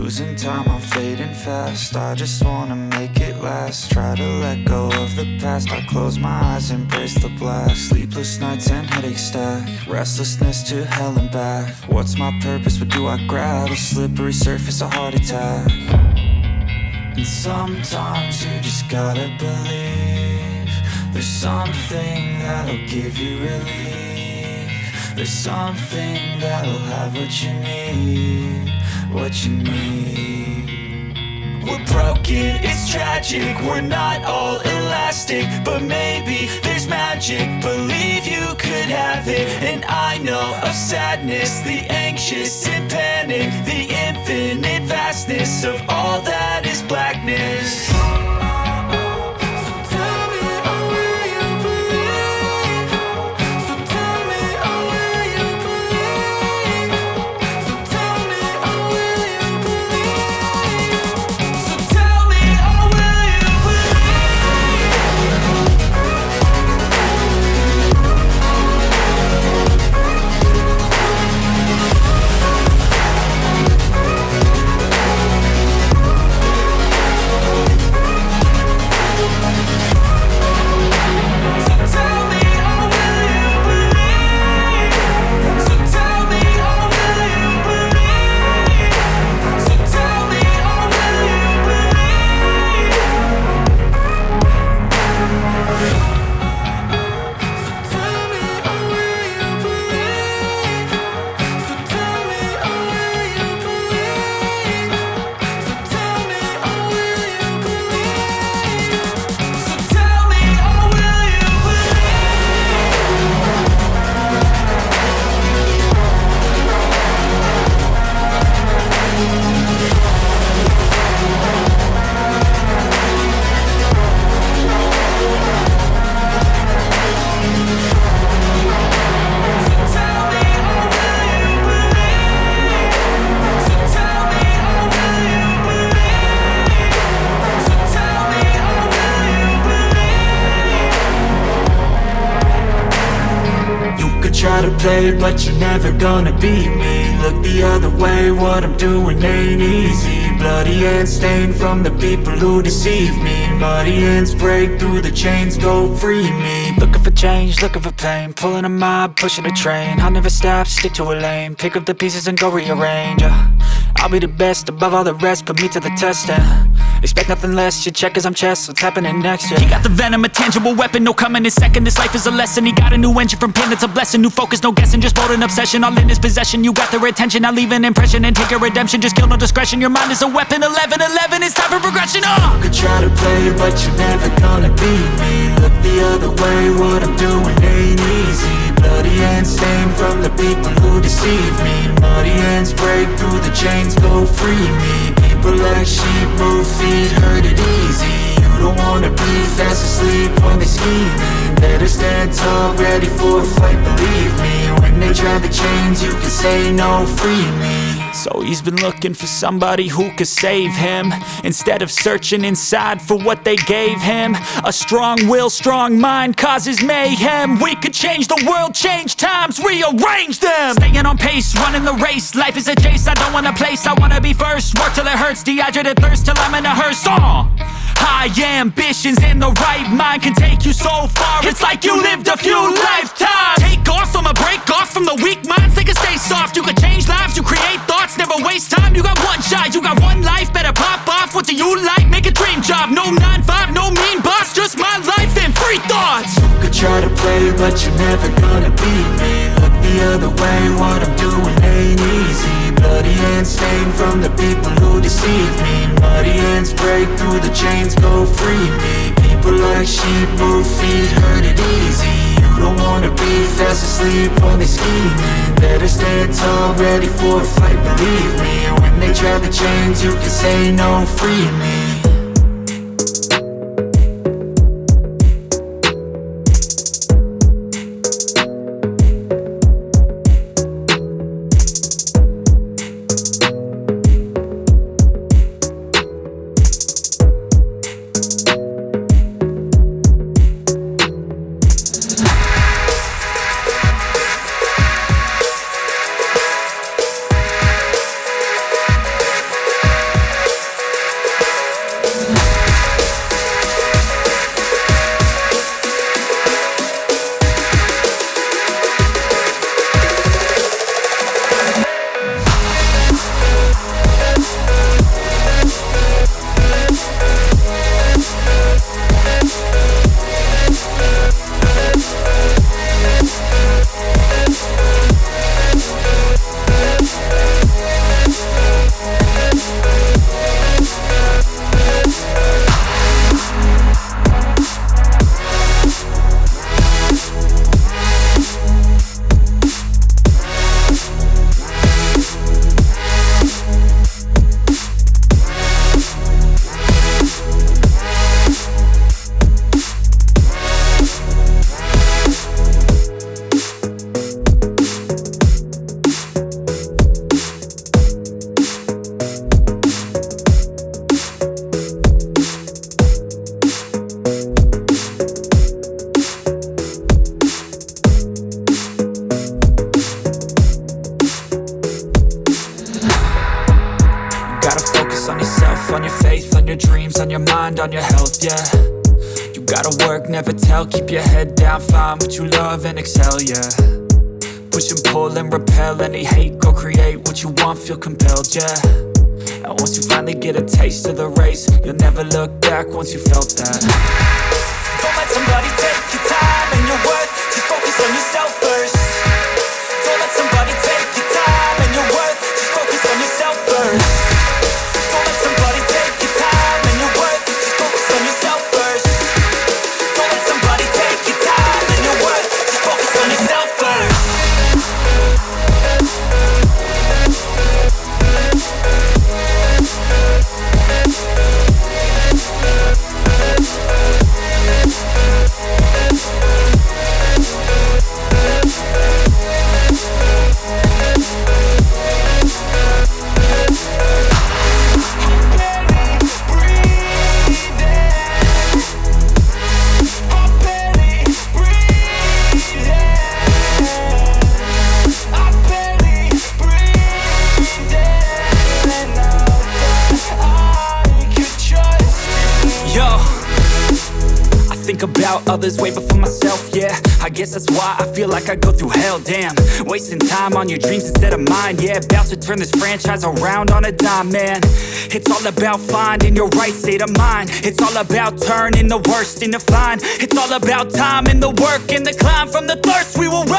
losing time, I'm fading fast. I just wanna make it last. Try to let go of the past. I close my eyes, embrace the blast. Sleepless nights and headaches stack. Restlessness to hell and back. What's my purpose? What do I grab? A slippery surface, a heart attack. And sometimes you just gotta believe there's something that'll give you relief. There's something that'll have what you need, what you need. We're broken, it's tragic, we're not all elastic, but maybe there's magic, believe you could have it. And I know of sadness, the anxious and panic, the infinite vastness of all that is blackness. Try to play, but you're never gonna beat me. Look the other way, what I'm doing ain't easy. Bloody hands stained from the people who deceive me. Muddy hands break through the chains, go free me. Looking for change, looking for pain, pulling a mob, pushing a train. I'll never stop, stick to a lane, pick up the pieces and go rearrange. I'll be the best above all the rest, put me to the test and expect nothing less, your check as I'm chess, what's happening next, yeah. He got the venom, a tangible weapon, no coming in second. This life is a lesson, he got a new engine from pain, it's a blessing. New focus, no guessing, just bold and obsession, all in his possession. You got their attention, I'll leave an impression and take your redemption. Just kill, no discretion, your mind is a weapon. 11-11, it's time for progression, You could try to play, but you're never gonna beat me. Look the other way, what I'm doing ain't easy. Bloody hands stained from the people who deceive me. Muddy hands break through the chains, go free me. People like sheep move feet, hurt it easy. You don't wanna be fast asleep when they scheming. Better stand tall, ready for a fight, believe me. When they try the chains, you can say no, free me. So he's been looking for somebody who could save him, instead of searching inside for what they gave him. A strong will, strong mind causes mayhem. We could change the world, change times, rearrange them. Staying on pace, running the race. Life is a chase, I don't want a place. I wanna be first, work till it hurts. Dehydrated thirst till I'm in a hearse. High ambitions and the right mind can take you so far. It's like you lived a few lifetimes. Take off from a break off from the weak minds. They can stay soft. You can change lives, you create thoughts, never waste time. You got one shot, you got one life. Better pop off. What do you like? Make a dream job. No 9-5, no mean boss. Just my life and free thoughts. You could try to play, but you're never gonna beat me. Look the other way, what I'm doing ain't easy. Bloody hands stained from the people who deceive me. Muddy hands break through the chains, go free me. People like sheep move feet, hurt it easy. You don't wanna be fast asleep when they scheming. Better stand tall, ready for a fight, believe me. When they try the chains, you can say no, free me. on yourself, on your faith, on your dreams, on your mind, on your health, yeah. You gotta work, never tell, keep your head down, find what you love and excel, yeah. Push and pull and repel any hate, go create what you want, feel compelled, yeah. And once you finally get a taste of the race, you'll never look back once you felt that. Don't let somebody take your time and your worth, just focus on yourself first. Don't let somebody take your time and your worth, just focus on yourself first. Don't let somebody take your time and your worth, just focus on yourself first. Don't let somebody take your time and your worth, just focus on yourself first. Think about others way before myself, yeah. I guess that's why I feel like I go through hell, damn. Wasting time on your dreams instead of mine, yeah. About to turn this franchise around on a dime, man. It's all about finding your right state of mind. It's all about turning the worst into fine. It's all about time and the work and the climb. From the thirst we will rise.